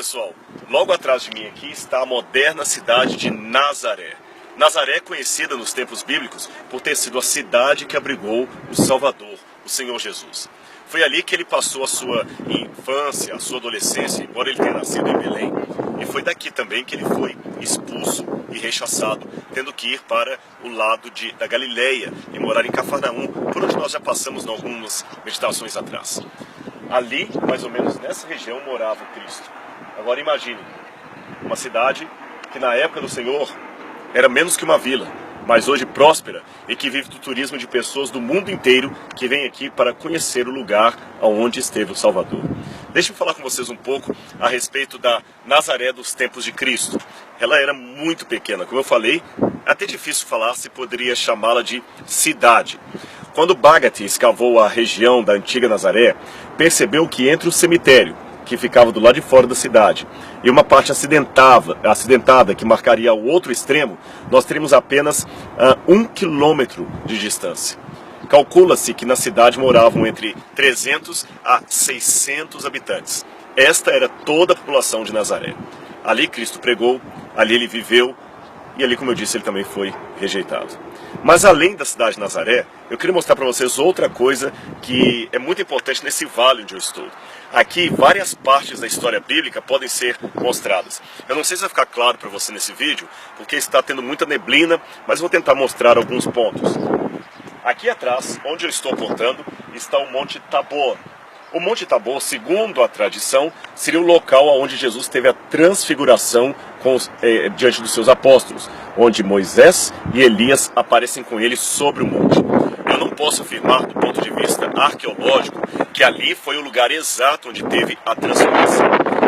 pessoal, logo atrás de mim aqui está a moderna cidade de Nazaré. Nazaré é conhecida nos tempos bíblicos por ter sido a cidade que abrigou o Salvador, o Senhor Jesus. Foi ali que ele passou a sua infância, a sua adolescência, embora ele tenha nascido em Belém. E foi daqui também que ele foi expulso e rechaçado, tendo que ir para o lado da Galileia e morar em Cafarnaum, por onde nós já passamos em algumas meditações atrás. Ali, mais ou menos nessa região, morava o Cristo. Agora imagine, uma cidade que na época do Senhor era menos que uma vila, mas hoje próspera e que vive do turismo de pessoas do mundo inteiro que vêm aqui para conhecer o lugar onde esteve o Salvador. Deixe-me falar com vocês um pouco a respeito da Nazaré dos tempos de Cristo. Ela era muito pequena, como eu falei, até difícil falar se poderia chamá-la de cidade. Quando Bagat escavou a região da antiga Nazaré, percebeu que entre o cemitério, que ficava do lado de fora da cidade, e uma parte acidentada que marcaria o outro extremo, nós teríamos apenas 1 quilômetro de distância. Calcula-se que na cidade moravam entre 300 a 600 habitantes. Esta era toda a população de Nazaré. Ali Cristo pregou, ali ele viveu, e ali, como eu disse, ele também foi rejeitado. Mas além da cidade de Nazaré, eu queria mostrar para vocês outra coisa que é muito importante nesse vale onde eu estou. Aqui, várias partes da história bíblica podem ser mostradas. Eu não sei se vai ficar claro para você nesse vídeo, porque está tendo muita neblina, mas vou tentar mostrar alguns pontos. Aqui atrás, onde eu estou apontando, está o Monte Tabor. O Monte Tabor, segundo a tradição, seria o local onde Jesus teve a transfiguração diante dos seus apóstolos, onde Moisés e Elias aparecem com ele sobre o monte. Eu não posso afirmar, do ponto de vista arqueológico, que ali foi o lugar exato onde teve a transfiguração.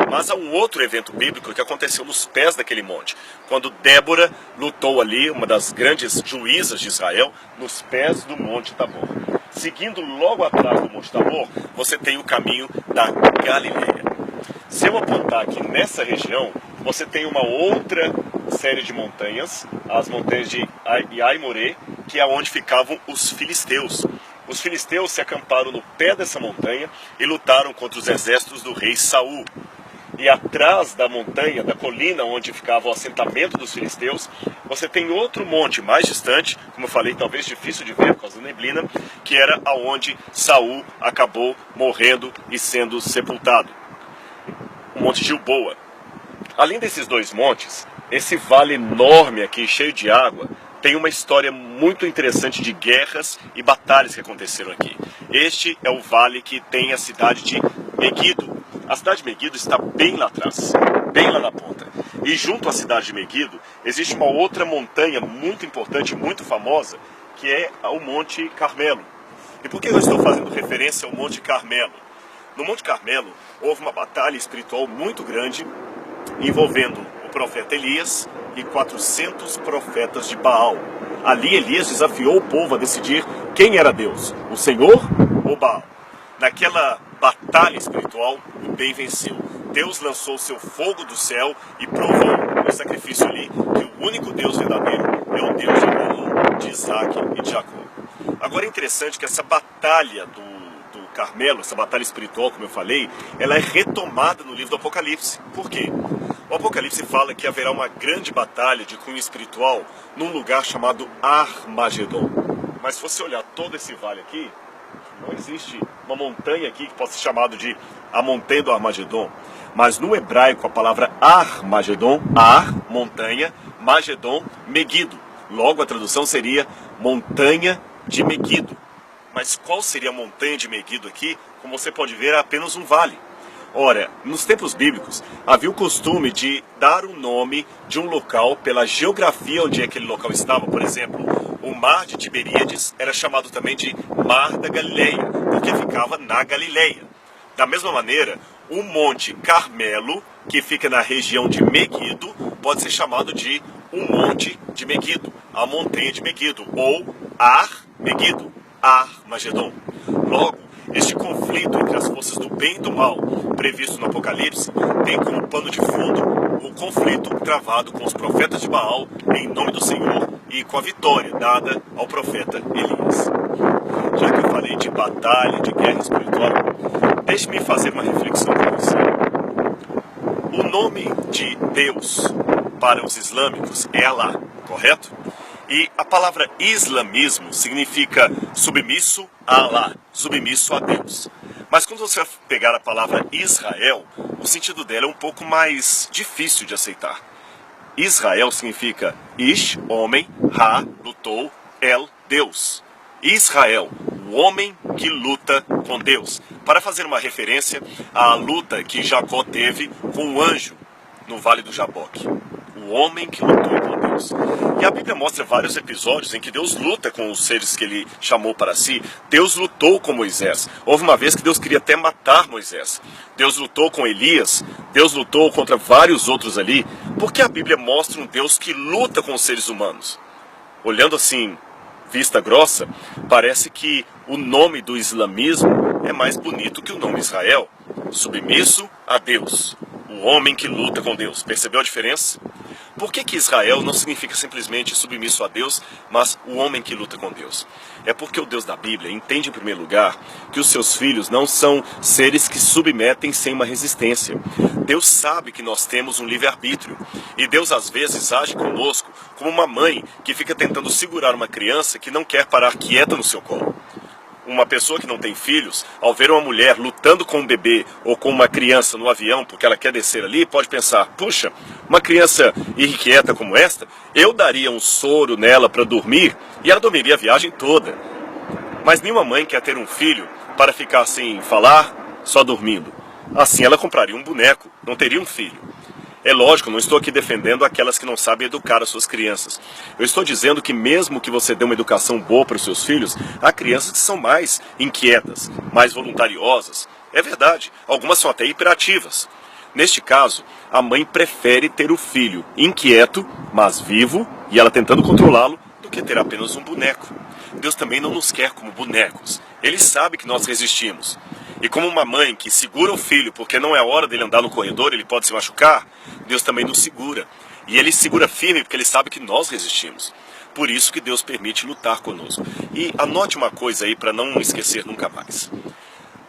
Mas há um outro evento bíblico que aconteceu nos pés daquele monte, quando Débora lutou ali, uma das grandes juízas de Israel, nos pés do Monte Tabor. Seguindo logo atrás do Monte Tabor, você tem o caminho da Galileia. Se eu apontar aqui nessa região, você tem uma outra série de montanhas, as montanhas de Aimoré, que é onde ficavam os filisteus. Os filisteus se acamparam no pé dessa montanha e lutaram contra os exércitos do rei Saul. E atrás da montanha, da colina onde ficava o assentamento dos filisteus, você tem outro monte mais distante, como eu falei, talvez difícil de ver por causa da neblina, que era aonde Saul acabou morrendo e sendo sepultado. O Monte Gilboa. Além desses dois montes, esse vale enorme aqui, cheio de água, tem uma história muito interessante de guerras e batalhas que aconteceram aqui. Este é o vale que tem a cidade de Meguido. A cidade de Meguido está bem lá atrás, bem lá na ponta. E junto à cidade de Meguido, existe uma outra montanha muito importante, muito famosa, que é o Monte Carmelo. E por que eu estou fazendo referência ao Monte Carmelo? No Monte Carmelo, houve uma batalha espiritual muito grande, envolvendo o profeta Elias e 400 profetas de Baal. Ali Elias desafiou o povo a decidir quem era Deus, o Senhor ou Baal. Naquela batalha espiritual, o bem venceu. Deus lançou seu fogo do céu e provou no sacrifício ali que o único Deus verdadeiro é o Deus de Abraão, de Isaac e de Jacó. Agora é interessante que essa batalha do Carmelo, essa batalha espiritual, como eu falei, ela é retomada no livro do Apocalipse. Por quê? O Apocalipse fala que haverá uma grande batalha de cunho espiritual num lugar chamado Armagedon. Mas se você olhar todo esse vale aqui, não existe uma montanha aqui que possa ser chamada de a montanha do Armagedon. Mas no hebraico a palavra Armagedon, Ar, montanha, Magedon, Meguido. Logo a tradução seria montanha de Meguido. Mas qual seria a montanha de Meguido aqui? Como você pode ver, é apenas um vale. Ora, nos tempos bíblicos, havia o costume de dar o nome de um local pela geografia onde aquele local estava. Por exemplo, o mar de Tiberíades era chamado também de Mar da Galileia, porque ficava na Galileia. Da mesma maneira, o Monte Carmelo, que fica na região de Meguido, pode ser chamado de o Monte de Meguido, a montanha de Meguido, ou Ar-Meguido, Armagedon. Logo, este conflito entre as forças do bem e do mal, previsto no Apocalipse, tem como pano de fundo o conflito travado com os profetas de Baal em nome do Senhor e com a vitória dada ao profeta Elias. Já que eu falei de batalha, de guerra espiritual, deixe-me fazer uma reflexão com você. O nome de Deus para os islâmicos é Allah, correto? E a palavra islamismo significa submisso a Allah, submisso a Deus. Mas quando você pegar a palavra Israel, o sentido dela é um pouco mais difícil de aceitar. Israel significa Ish, homem, Ha, lutou, El, Deus. Israel, o homem que luta com Deus. Para fazer uma referência à luta que Jacó teve com o anjo no Vale do Jaboque. O homem que lutou com Deus. E a Bíblia mostra vários episódios em que Deus luta com os seres que ele chamou para si. Deus lutou com Moisés. Houve uma vez que Deus queria até matar Moisés. Deus lutou com Elias. Deus lutou contra vários outros ali. Porque a Bíblia mostra um Deus que luta com os seres humanos. Olhando assim, vista grossa, parece que o nome do islamismo é mais bonito que o nome Israel. Submisso a Deus. O homem que luta com Deus. Percebeu a diferença? Por que Israel não significa simplesmente submisso a Deus, mas o homem que luta com Deus? É porque o Deus da Bíblia entende, em primeiro lugar, que os seus filhos não são seres que submetem sem uma resistência. Deus sabe que nós temos um livre-arbítrio. E Deus, às vezes, age conosco como uma mãe que fica tentando segurar uma criança que não quer parar quieta no seu colo. Uma pessoa que não tem filhos, ao ver uma mulher lutando com um bebê ou com uma criança no avião porque ela quer descer ali, pode pensar, puxa, uma criança irrequieta como esta, eu daria um soro nela para dormir e ela dormiria a viagem toda. Mas nenhuma mãe quer ter um filho para ficar sem falar, só dormindo. Assim ela compraria um boneco, não teria um filho. É lógico, não estou aqui defendendo aquelas que não sabem educar as suas crianças. Eu estou dizendo que mesmo que você dê uma educação boa para os seus filhos, há crianças que são mais inquietas, mais voluntariosas. É verdade, algumas são até hiperativas. Neste caso, a mãe prefere ter o filho inquieto, mas vivo, e ela tentando controlá-lo, do que ter apenas um boneco. Deus também não nos quer como bonecos. Ele sabe que nós resistimos. E como uma mãe que segura o filho porque não é hora dele andar no corredor, ele pode se machucar, Deus também nos segura. E ele segura firme porque ele sabe que nós resistimos. Por isso que Deus permite lutar conosco. E anote uma coisa aí para não esquecer nunca mais.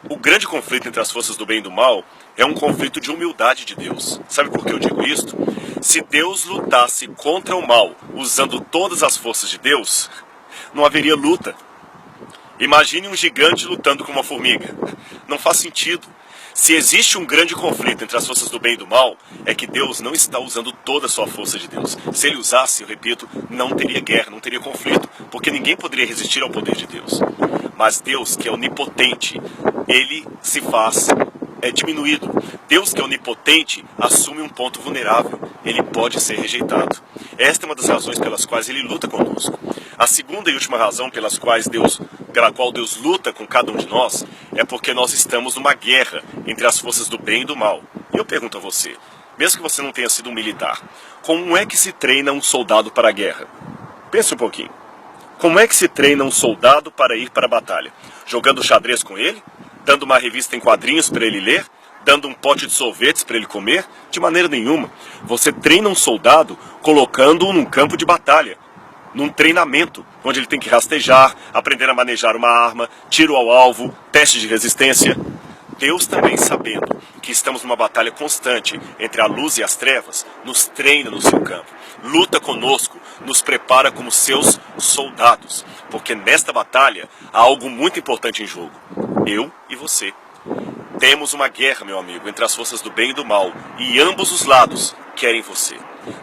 O grande conflito entre as forças do bem e do mal é um conflito de humildade de Deus. Sabe por que eu digo isto? Se Deus lutasse contra o mal usando todas as forças de Deus, não haveria luta. Imagine um gigante lutando com uma formiga. Não faz sentido. Se existe um grande conflito entre as forças do bem e do mal, é que Deus não está usando toda a sua força de Deus. Se ele usasse, eu repito, não teria guerra, não teria conflito, porque ninguém poderia resistir ao poder de Deus. Mas Deus, que é onipotente, ele se faz diminuído. Deus, que é onipotente, assume um ponto vulnerável. Ele pode ser rejeitado. Esta é uma das razões pelas quais ele luta conosco. A segunda e última razão pela qual Deus luta com cada um de nós é porque nós estamos numa guerra entre as forças do bem e do mal. E eu pergunto a você, mesmo que você não tenha sido um militar, como é que se treina um soldado para a guerra? Pense um pouquinho. Como é que se treina um soldado para ir para a batalha? Jogando xadrez com ele? Dando uma revista em quadrinhos para ele ler? Dando um pote de sorvetes para ele comer? De maneira nenhuma. Você treina um soldado colocando-o num campo de batalha. Num treinamento, onde ele tem que rastejar, aprender a manejar uma arma, tiro ao alvo, teste de resistência. Deus também, sabendo que estamos numa batalha constante entre a luz e as trevas, nos treina no seu campo. Luta conosco, nos prepara como seus soldados. Porque nesta batalha há algo muito importante em jogo. Eu e você. Temos uma guerra, meu amigo, entre as forças do bem e do mal. E ambos os lados querem você.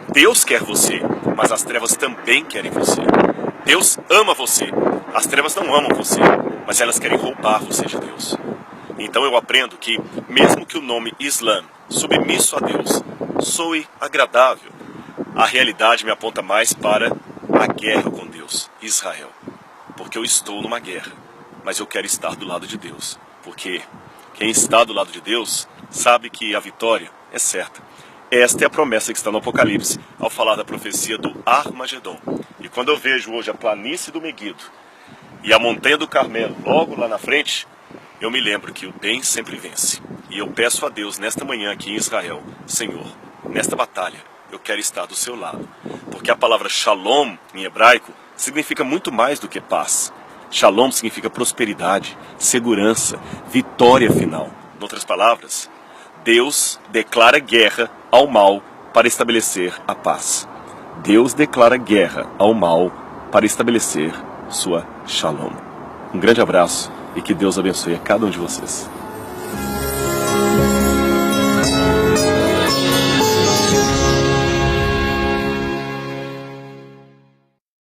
Deus quer você, mas as trevas também querem você. Deus ama você. As trevas não amam você, mas elas querem roubar você de Deus. Então eu aprendo que, mesmo que o nome Islã, submisso a Deus, soe agradável, a realidade me aponta mais para a guerra com Deus, Israel. Porque eu estou numa guerra, mas eu quero estar do lado de Deus. Porque quem está do lado de Deus sabe que a vitória é certa. Esta é a promessa que está no Apocalipse, ao falar da profecia do Armagedon. E quando eu vejo hoje a planície do Meguido e a montanha do Carmelo logo lá na frente, eu me lembro que o bem sempre vence. E eu peço a Deus nesta manhã aqui em Israel, Senhor, nesta batalha, eu quero estar do seu lado. Porque a palavra Shalom, em hebraico, significa muito mais do que paz. Shalom significa prosperidade, segurança, vitória final. Em outras palavras, Deus declara guerra ao mal para estabelecer a paz. Deus declara guerra ao mal para estabelecer sua shalom. Um grande abraço e que Deus abençoe a cada um de vocês.